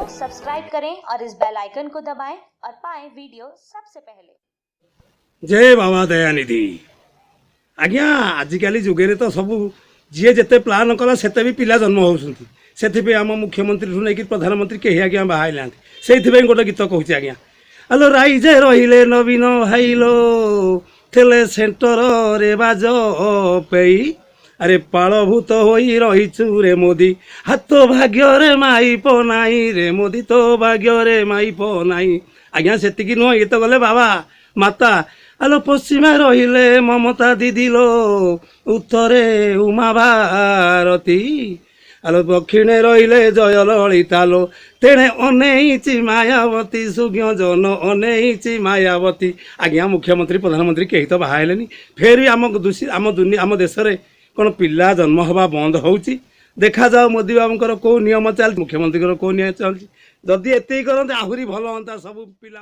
Subscribe करें और इस बेल आइकन को दबाएं और पाएं वीडियो सबसे पहले। जय बाबा दयानिधि। आज्ञा आजिकल जुगे तो सब जी जिते प्लान कला सेते भी पिला जन्म होती से आम मुख्यमंत्री ठूँ नहीं प्रधानमंत्री कहीं आज्ञा बाहर ना से गोटे गीत कहूँ आज्ञा आलो राइजे रहिले नवीन भाईलो थे सेंटर रे बाज पेई अरे पालभूत हो रहीचु रे मोदी हाथ भाग्य रे माइप नाई रे मोदी तो भाग्य रे माइप नाई आज्ञा से नुह ये तो गले बाबा माता आलो पश्चिमा रहिले ममता दीदिलो उत्तरे उमा भारती आलो दक्षिणे रहिले जय ललितालो तेणे अनेईची मायावती सुज्ञ जन अनेईची मायावती आज्ञा मुख्यमंत्री प्रधानमंत्री कहीं तो बाहर फेर भी आम देश में कौन पिला जन्म हवा बंद होउची देखा जाओ मोदी बाबूर कौ नियम चलती मुख्यमंत्री कौ नियम चलती जदि एत करते आहरी भल हाँ सब पिला।